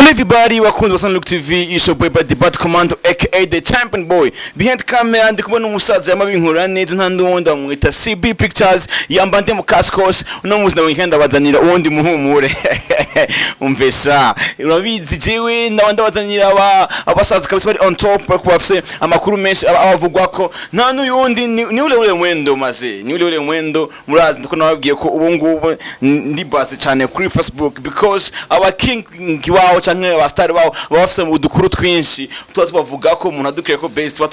Hello everybody, welcome to Look TV. It's your boy by the Bad Commando aka the Champion Boy. Behind camera ndi kubona umusaza yamabinkura neza nta ndundi amwita CB Pictures yambande mu cascos no muzina wihenda bazanira uwundi muhumure. Umvesa urabizi jewe ndabanda bazanira abasaza kabisa bari on top bakubafse amakuru menshi abavugwa ko nta n'uyundi ni ule mwendo maze ni ule mwendo murazi ndiko nababwiye ko ubu ngubu ndi base cyane kuri Facebook because our king kiwao canke abastar bawo bafise udukuru twinshi tuba tubavuga ko umuntu adukire ko base tuba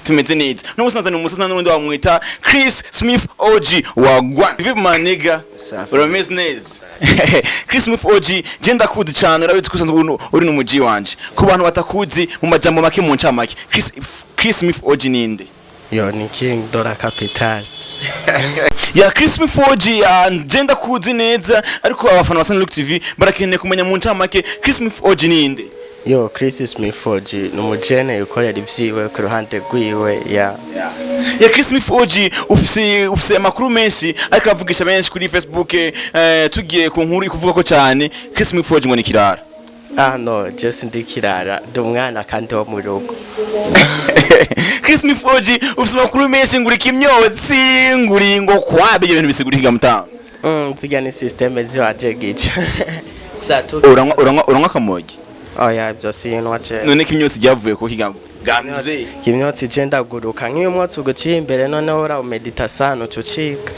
tumeze neza no musanzana umusaza n'undi wamwita Chris Smith OG wagwan vipi maniga urameze neza Chris Smith OG genda kudi cyane urabizi kusanzwe uri no muji wanje ku bantu batakuzi mu majambo make mu ncamake Chris Smith OG ninde yo ni king dollar capital ya Chris Smith OG genda kudi neza ariko abafana ba Look TV barakeneye kumenya mu ncamake Chris Smith OG ninde yo Chris Smith OG numujene yukorera ivyiwe ku ruhande rwiwe ya Chris Smith OG ufise amakuru menshi ariko avugisha benshi kuri Facebook tugiye ku nkuru ikuvuga ko cyane Chris Smith OG ngo ni kirara no just ndikirara dumwana kandi wo mu rugo Chris Smith OG ufise amakuru menshi nguri kimyotsi nguri ngo kwabe ibintu bisiguriga mutanga nziga ni system ziwaje gica satu uranywa kamogi oya byose yinwaje none kimyotsi ryavuye ko kigambo gamze kimyotsi genda guruka nk'iyo mwotsi uguciye imbere none ora meditation ucucika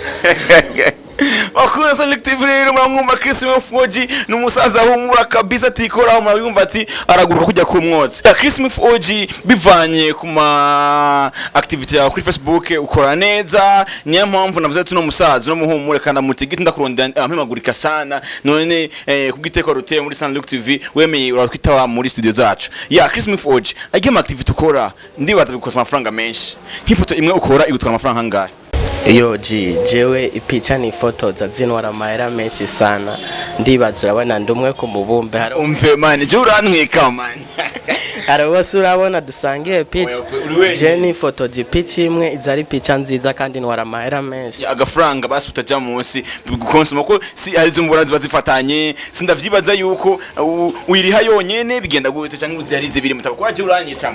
Bakuna Look TV rero mwumva Chris Smith OG numusaza humura kabisa tikora mwumva ati araguruka kujya ku mwotsi Chris Smith OG bivanye kuma activity ya kuri Facebook ukora neza niyo mpamvu navuze tuno musaza no muhumure kandi mutigiti ndakurondera ampemagurika sana none kubwiteko ruteye muri Look TV wemeye uratwitawa muri studio zacu Chris Smith OG agema activity ukora ndibaza bikosa amafaranga menshi nk'ifoto imwe ukora igutwara amafaranga hangahe yo jewe ipicha ni photo za zinwara mahera menshi sana ndibaza urabona ndumwe ku mubumbe umve man je urantwika man ara wose urabona dusangiye picha je ni photo picha imwe izari picha nziza kandi nwara mahera menshi agafaranga basi utaja munsi bigukonsoma ko si arizo mbona zibazifatanye sindavyibaza yuko uyiriha yonyene bigenda gute cyangwa uzihari zibiri mutabako waje uranyica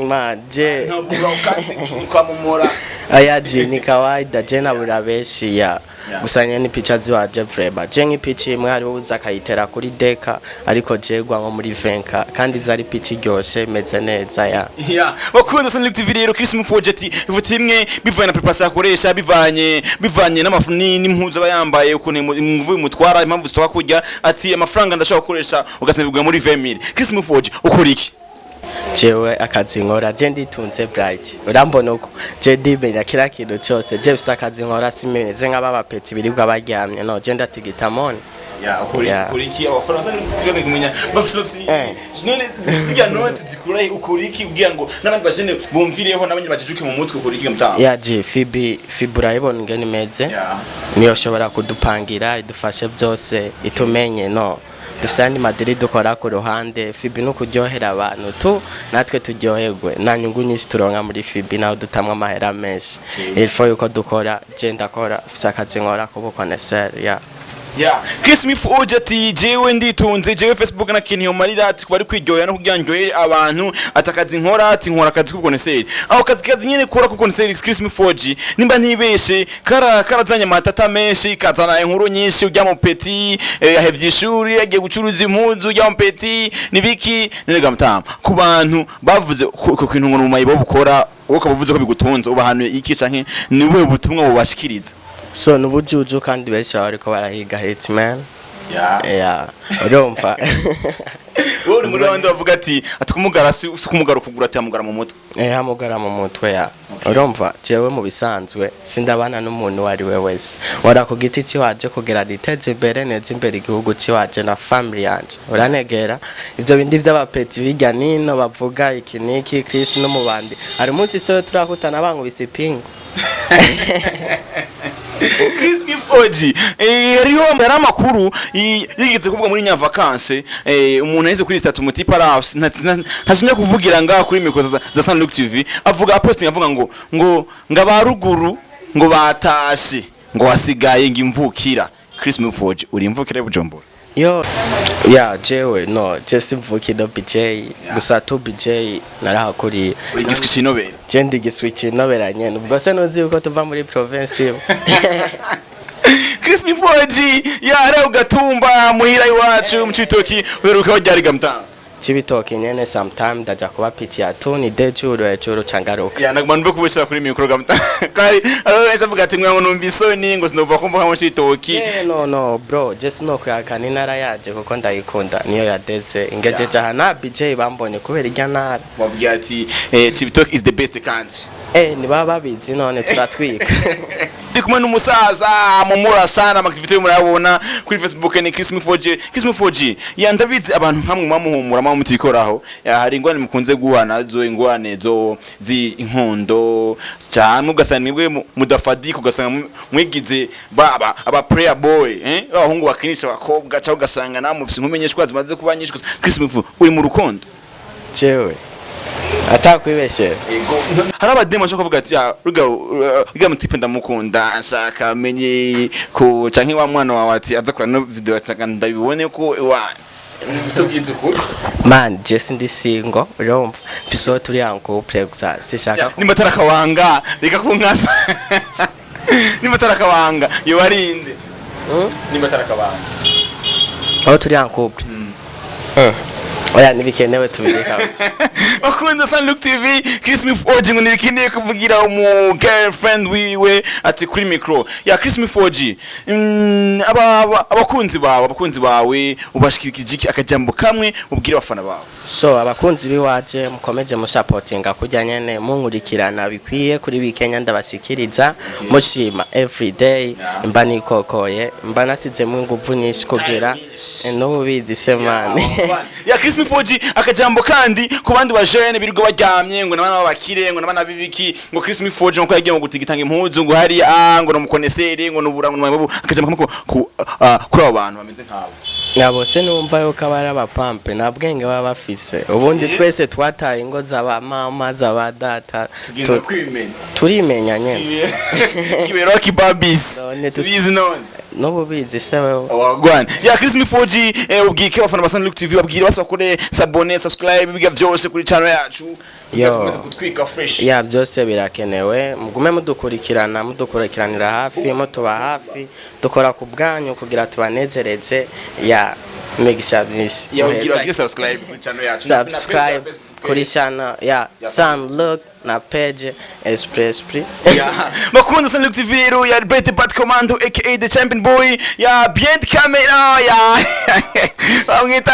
man je ntabwo ukanze tukamumora aya ni kawaida jena burabeshi ya gusanya ni picha ziwaje vrema je nk'ipicha imwe hari uza kayitera kuri deka ariko jegwa nko muri venka kandi zari picha iryoshe meze neza ya bakunda Look TV rero Chris Smith OG ati ivuta imwe bivanye na preparation akoresha bivanye n'amafuni n'impuzu bayambaye ukuntu imvuye mutwara impamvu zitoka kujya ati amafaranga ndashaka gukoresha ugasabirwa muri 20000 Chris Smith OG ukora iki jewe akazi nkora je nditunze bright urambona uko je ndimenya kila kintu cyose je bisa akazi nkora simeze nk'ababa peti birirwa baryamye no je ndatigita mone ukuriki abafaransa n'utibwe kumenya bafise none zijya note zikura ukuriki ugiye ngo nabandi bajene bumvireho nabanye bajijuke mu mutwe ukuriki mutanga je fibura ibona ngene meze niyo shobora kudupangira idufashe byose itumenye no dufisani Madrid dukora ku ruhande Fibi no kuryohera abantu tu natwe turyoherwe na nyungu nyinshi turonka muri Fibi naho dutamwa amahera menshi ilfo yuko dukora je ndakora fisakaze nkora kuboko necessaire Chris Smith OG ati jewe nditunze jewe Facebook na kintu marira ati bari kwiryohera no kuganjoye abantu atakazi nkora ati nkora akazi kubwo necessaire aho kazi nyene kora kubwo necessaire Chris Smith OG nimba ntibeshe karazanya matata menshi kazana inkuru nyinshi ujya mu peti yahevye ishuri yagiye gucuruza impuzu ujya mu peti nibiki nega mutama ku bantu bavuze ku kintu ngo numaye bo bukora uko bavuze ko bigutunze ubahanuye iki canke niwe butumwa bubashikiriza so nubujuju kandi besha ariko barahiga hitman urumva uri muri wandi bavuga ati kumugara si kumugara kugura ati amugara mu mutwe amugara mu mutwe urumva jewe mu bisanzwe sindabana n'umuntu wari we wese wara ku giti ciwaje kugera diteze imbere neza imbere igihugu ciwaje na family yanje uranegera ivyo bindi vy'abapeti bijya nino bavuga ikiniki Chris no mubandi ari munsi so turakutana bangu bisipingo Chris Smith OG riho yaramakuru yigeze kuvuga muri nyavakance umuntu yeze kuri statut muti parahouse ntazinya kuvugira ngaho kuri mikoza za Look TV avuga posting avuga ngo ngabaruguru ngo batashe ngo wasigaye ngimvukira Chris Smith OG uri imvukira Bujumbura Yo, yeah, jewe no, just mvukino BJ, gusa tu BJ narahakuriye. Igiswitch inobera. Je ndi giswitch inobera nyene. Ubwo se nuzi uko tuva muri province. Chris Mifoji yare ugatumba muhira iwacu mu Cibitoki uheruka wajyari gamtanga. Cibitoki nyene sometime ndaja kuba pitia tu ni dejuru cangaruka. Ya nagmanwe kubeshya kuri mikro gamtanga. Kari arabesha avuga ati mwango numvisoni ngo sinova kumva mu Cibitoki. No bro, just no kuyakana inara yaje kuko ndayikunda niyo yadeze ingejeje hana BJ bambonye kubera irya ntara. Wabwiye ati Cibitoki is the best country. Ni baba babizi none turatwika. Kumwe n'umusaza mumura sana activity murabona kuri Facebook ni Chris Mifoji yandabizi abantu nkamwe mamuhumura mutikoraho hari ingwane mukunze guhana zo ingwane zo zi inkondo cyane ugasanga nibwe mudafadika ugasanga mwigize baba aba prayer boy abahungu bakinisha bakobwa cyangwa ugasanga namufise nkumenyeshwa zimaze kubanyishwa Chris Mifoji uri mu rukondo jewe atakwibeshe hari abademo ashaka kuvuga ati ruga mutipe ndamukunda nshaka menye ko canke wa mwana wawe ati aza kwa no video ataka ndabibone ko wa tugize ko man just ndi single urumva fiso turi anko prexa sishaka ni mataraka wanga reka kunkasa ni mataraka wanga yo barinde ni mataraka wanga aho turi anko oya nibikenewe tubireka bakunze Sunlook TV Chris Mifoji ngo nirikeneye kuvugira umu girlfriend wiwe ati kuri micro ya Chris Mifoji abakunzi bawe ubashikirikije iki akajambo kamwe ubwira abafana bawe so abakunzi biwaje mukomeje mu supportinga kujya nyene munkurikirana bikwiye kuri weekend ndabashikiriza mushima every day mba nikokoye mba nasize mu nguvu nyinshi kugira no bizi semane ya Chris Mifoji akajambo kandi ku bandi bajene birirwa baryamye ngo nabana babakire ngo nabana bibiki ngo Chris Mifoji ngo yagiye ngo gutigitanga impuzu ngo hari ngo no mukonesere ngo nubura ngo namabu akajambo kamwe kuri abo bantu bameze nkabo nabo se numva yo kabara abapampe nabwenge baba bafise ubundi twese twataye ingo zaba mama zaba data turimenya nyene kibero kibabis bizi none no bubizi sewe wagwana ya Chris Mifoji ubwike bafana ba Sunlook TV babwire basakore sabone subscribe biga byose kuri channel yacu tumaze kutwika fresh ya byose birakenewe mugume mudukurikiranira hafi mutuba hafi dukora ku bwanyu kugira tubanezereze ya megisha byinshi ya ubwire subscribe kuri channel yacu subscribe kuri channel ya Sunlook na page Express Free bakunze Sunlook TV ya Brete Bat Commando aka the champion boy ya behind camera ya bamwita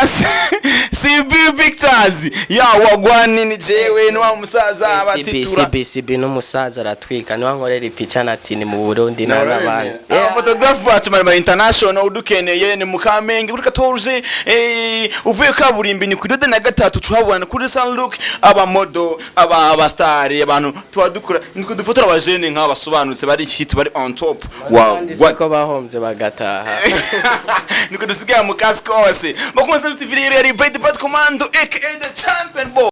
CB Pictures ya wagwani ni jewe no musaza abatitura CB n'umusaza aratwika ni wankorera ipicha nati ni mu Burundi n'abandi photographer bacu mara international udukeneye ni mukamenge kuri 14 uvuye kaburimbi ni kuri 3 tuhabona kuri Sunlook aba model aba star abantu twadukura niko dufotora abajene nka basobanutse bari hit bari on top wow wako bahomze bagataha niko dusigaye mu kazi kose bakunze TV rero yari Brete Bat Commando aka the champion boy